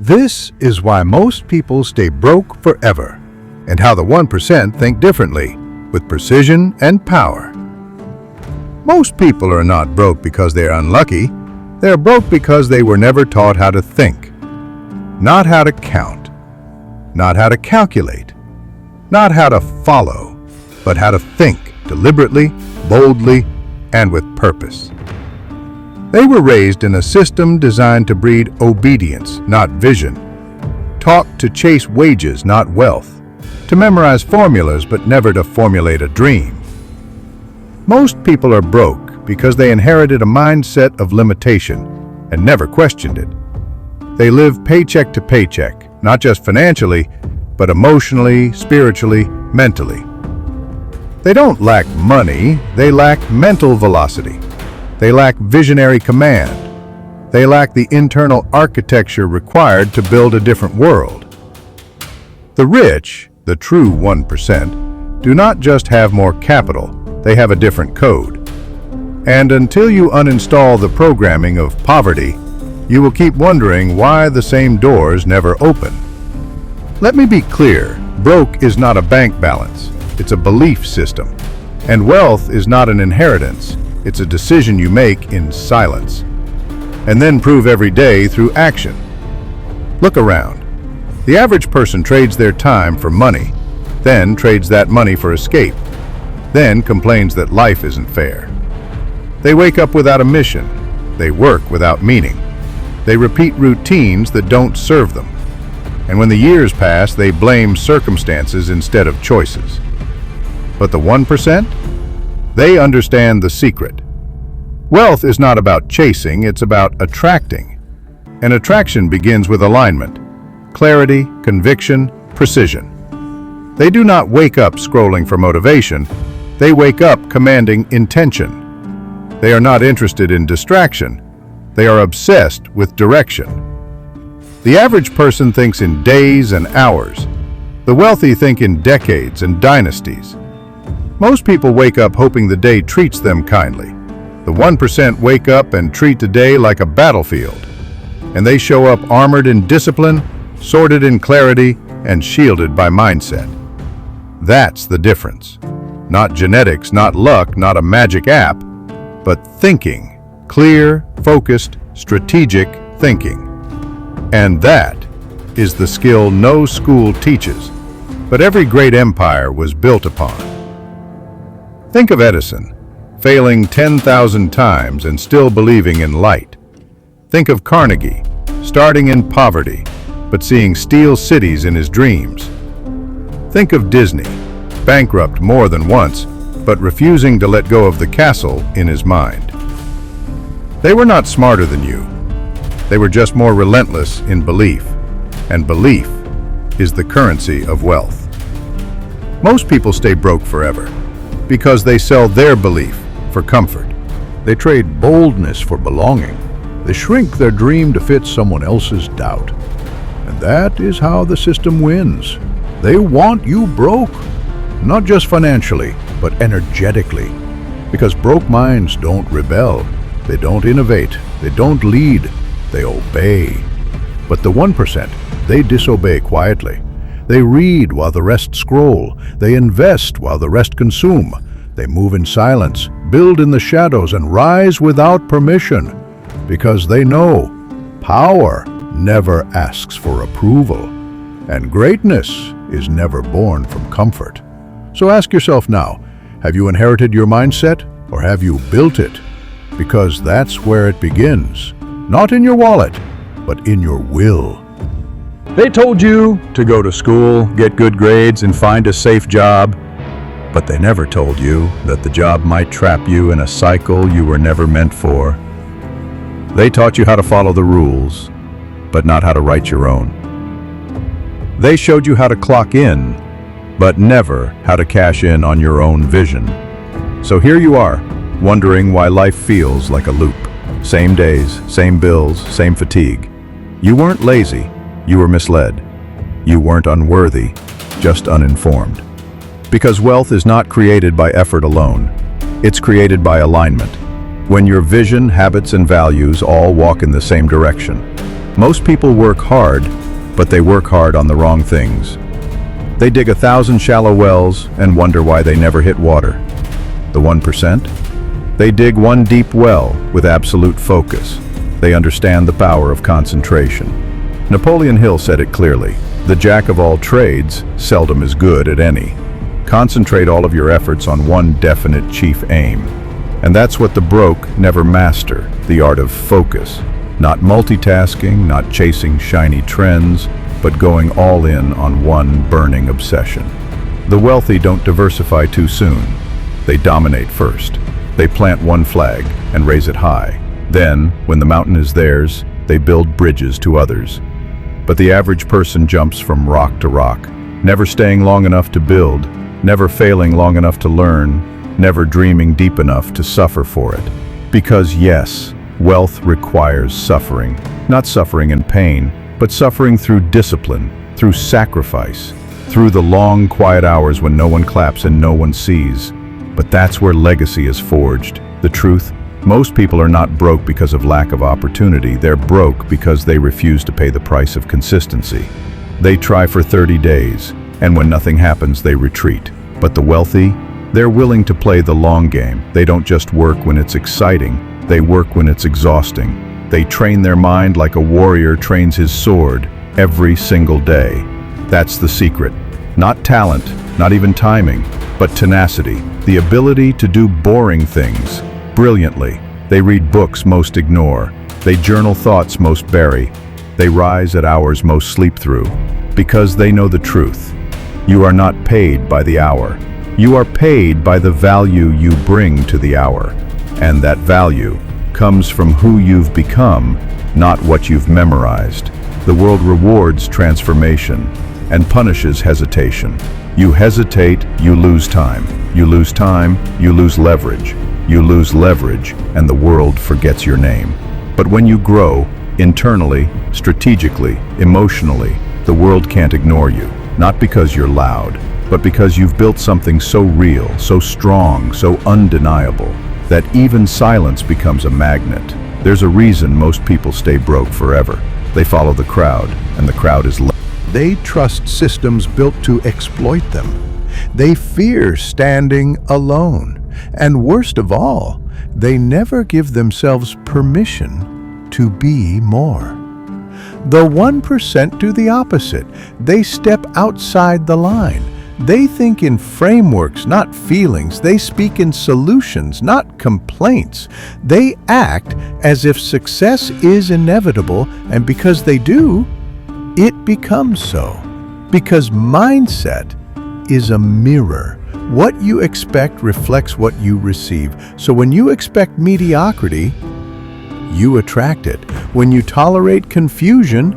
This is why most people stay broke forever, and how the 1% think differently, with precision and power. Most people are not broke because they are unlucky. They are broke because they were never taught how to think. Not how to count, not how to calculate, not how to follow, but how to think deliberately, boldly, and with purpose. They were raised in a system designed to breed obedience, not vision, taught to chase wages, not wealth, to memorize formulas but never to formulate a dream. Most people are broke because they inherited a mindset of limitation and never questioned it. They live paycheck to paycheck, not just financially, but emotionally, spiritually, mentally. They don't lack money, they lack mental velocity. They lack visionary command. They lack the internal architecture required to build a different world. The rich, the true 1%, do not just have more capital, they have a different code. And until you uninstall the programming of poverty, you will keep wondering why the same doors never open. Let me be clear, broke is not a bank balance, it's a belief system. And wealth is not an inheritance, it's a decision you make in silence, and then prove every day through action. Look around. The average person trades their time for money, then trades that money for escape, then complains that life isn't fair. They wake up without a mission. They work without meaning. They repeat routines that don't serve them. And when the years pass, they blame circumstances instead of choices. But the 1%? They understand the secret. Wealth is not about chasing, it's about attracting. And attraction begins with alignment, clarity, conviction, precision. They do not wake up scrolling for motivation, they wake up commanding intention. They are not interested in distraction, they are obsessed with direction. The average person thinks in days and hours. The wealthy think in decades and dynasties. Most people wake up hoping the day treats them kindly. The 1% wake up and treat the day like a battlefield. And they show up armored in discipline, sorted in clarity, and shielded by mindset. That's the difference. Not genetics, not luck, not a magic app, but thinking. Clear, focused, strategic thinking. And that is the skill no school teaches, but every great empire was built upon. Think of Edison, failing 10,000 times and still believing in light. Think of Carnegie, starting in poverty, but seeing steel cities in his dreams. Think of Disney, bankrupt more than once, but refusing to let go of the castle in his mind. They were not smarter than you. They were just more relentless in belief, and belief is the currency of wealth. Most people stay broke forever because they sell their belief for comfort. They trade boldness for belonging. They shrink their dream to fit someone else's doubt. And that is how the system wins. They want you broke, not just financially, but energetically. Because broke minds don't rebel, they don't innovate, they don't lead, they obey. But the 1%, they disobey quietly. They read while the rest scroll. They invest while the rest consume. They move in silence, build in the shadows, and rise without permission. Because they know power never asks for approval. And greatness is never born from comfort. So ask yourself now, have you inherited your mindset or have you built it? Because that's where it begins. Not in your wallet, but in your will. They told you to go to school, get good grades, and find a safe job. But they never told you that the job might trap you in a cycle you were never meant for. They taught you how to follow the rules, but not how to write your own. They showed you how to clock in, but never how to cash in on your own vision. So here you are, wondering why life feels like a loop. Same days, same bills, same fatigue. You weren't lazy. You were misled. You weren't unworthy, just uninformed. Because wealth is not created by effort alone. It's created by alignment. When your vision, habits, and values all walk in the same direction. Most people work hard, but they work hard on the wrong things. They dig 1,000 shallow wells and wonder why they never hit water. The 1%? They dig one deep well with absolute focus. They understand the power of concentration. Napoleon Hill said it clearly, "The jack of all trades seldom is good at any." Concentrate all of your efforts on one definite chief aim. And that's what the broke never master, the art of focus. Not multitasking, not chasing shiny trends, but going all in on one burning obsession. The wealthy don't diversify too soon. They dominate first. They plant one flag and raise it high. Then, when the mountain is theirs, they build bridges to others. But the average person jumps from rock to rock, never staying long enough to build, never failing long enough to learn, never dreaming deep enough to suffer for it. Because yes, wealth requires suffering. Not suffering in pain, but suffering through discipline, through sacrifice, through the long, quiet hours when no one claps and no one sees. But that's where legacy is forged. The truth? Most people are not broke because of lack of opportunity. They're broke because they refuse to pay the price of consistency. They try for 30 days, and when nothing happens, they retreat. But the wealthy? They're willing to play the long game. They don't just work when it's exciting. They work when it's exhausting. They train their mind like a warrior trains his sword every single day. That's the secret. Not talent, not even timing, but tenacity. The ability to do boring things brilliantly. They read books most ignore. They journal thoughts most bury. They rise at hours most sleep through. Because they know the truth. You are not paid by the hour. You are paid by the value you bring to the hour. And that value comes from who you've become, not what you've memorized. The world rewards transformation and punishes hesitation. You hesitate, you lose time. You lose time, you lose leverage. You lose leverage, and the world forgets your name. But when you grow, internally, strategically, emotionally, the world can't ignore you. Not because you're loud, but because you've built something so real, so strong, so undeniable, that even silence becomes a magnet. There's a reason most people stay broke forever. They follow the crowd, and the crowd is They trust systems built to exploit them. They fear standing alone. And worst of all, they never give themselves permission to be more. The 1% do the opposite. They step outside the line. They think in frameworks, not feelings. They speak in solutions, not complaints. They act as if success is inevitable, and because they do, it becomes so. Because mindset is a mirror. What you expect reflects what you receive. So when you expect mediocrity, you attract it. When you tolerate confusion,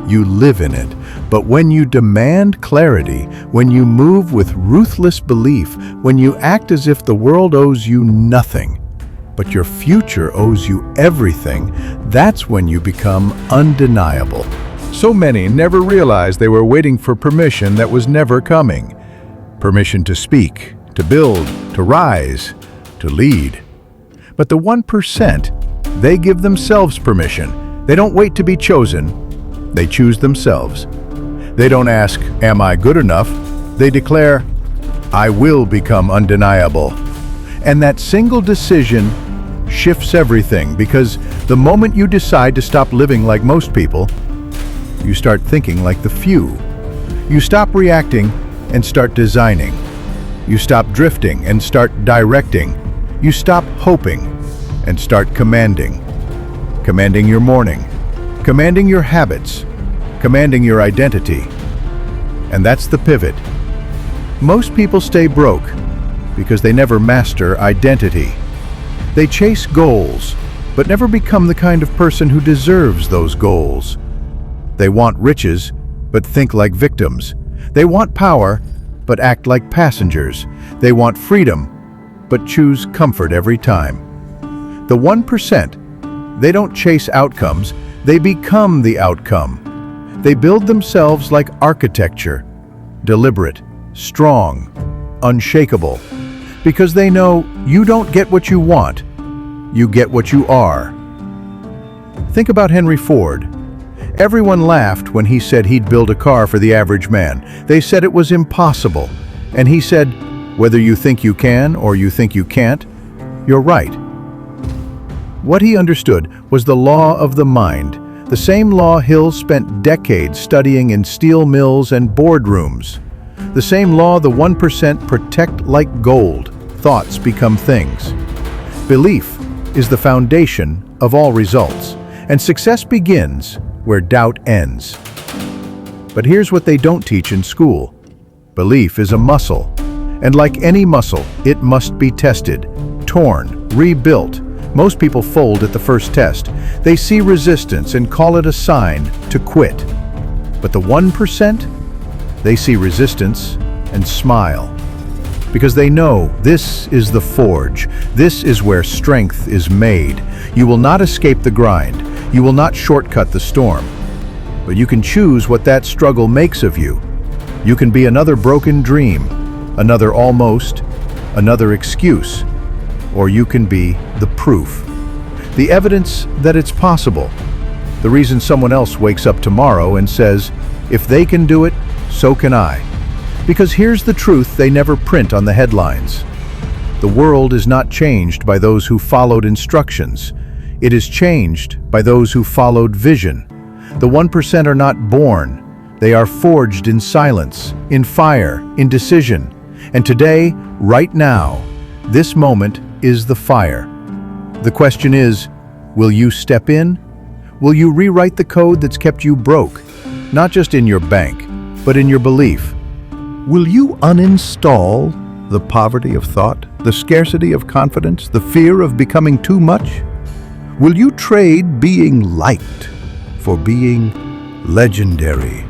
you live in it. But when you demand clarity, when you move with ruthless belief, when you act as if the world owes you nothing, but your future owes you everything, that's when you become undeniable. So many never realized they were waiting for permission that was never coming. Permission to speak, to build, to rise, to lead. But the 1%, they give themselves permission. They don't wait to be chosen. They choose themselves. They don't ask, "Am I good enough?" They declare, "I will become undeniable." And that single decision shifts everything, because the moment you decide to stop living like most people, you start thinking like the few. You stop reacting and start designing. You stop drifting and start directing. You stop hoping and start commanding. Commanding your morning, commanding your habits, commanding your identity. And that's the pivot. Most people stay broke because they never master identity. They chase goals, but never become the kind of person who deserves those goals. They want riches, but think like victims. They want power, but act like passengers. They want freedom, but choose comfort every time. The 1%, they don't chase outcomes, they become the outcome. They build themselves like architecture, deliberate, strong, unshakable, because they know you don't get what you want, you get what you are. Think about Henry Ford. Everyone laughed when he said he'd build a car for the average man. They said it was impossible. And he said, whether you think you can or you think you can't, you're right. What he understood was the law of the mind, the same law Hill spent decades studying in steel mills and boardrooms. The same law the 1% protect like gold. Thoughts become things. Belief is the foundation of all results, and success begins where doubt ends. But here's what they don't teach in school. Belief is a muscle, and like any muscle, it must be tested, torn, rebuilt. Most people fold at the first test. They see resistance and call it a sign to quit. But the 1%, they see resistance and smile. Because they know this is the forge. This is where strength is made. You will not escape the grind. You will not shortcut the storm. But you can choose what that struggle makes of you. You can be another broken dream, another almost, another excuse. Or you can be the proof. The evidence that it's possible. The reason someone else wakes up tomorrow and says, if they can do it, so can I. Because here's the truth they never print on the headlines. The world is not changed by those who followed instructions. It is changed by those who followed vision. The 1% are not born. They are forged in silence, in fire, in decision. And today, right now, this moment is the fire. The question is, will you step in? Will you rewrite the code that's kept you broke? Not just in your bank, but in your belief. Will you uninstall the poverty of thought, the scarcity of confidence, the fear of becoming too much? Will you trade being liked for being legendary?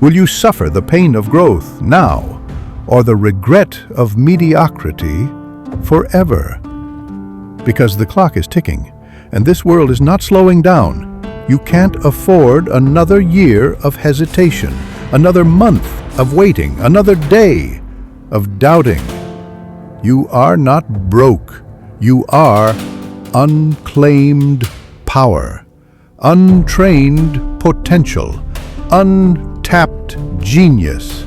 Will you suffer the pain of growth now, or the regret of mediocrity forever? Because the clock is ticking, and this world is not slowing down. You can't afford another year of hesitation, another month of waiting, another day of doubting. You are not broke. You are unclaimed power, untrained potential, untapped genius.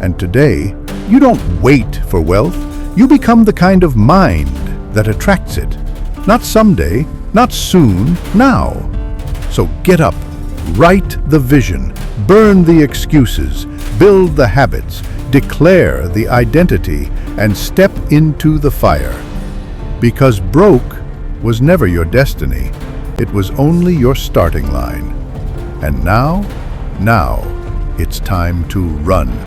And today, you don't wait for wealth. You become the kind of mind that attracts it. Not someday, not soon, now. So get up, write the vision, burn the excuses, build the habits, declare the identity, and step into the fire. Because broke was never your destiny. It was only your starting line. And now it's time to run.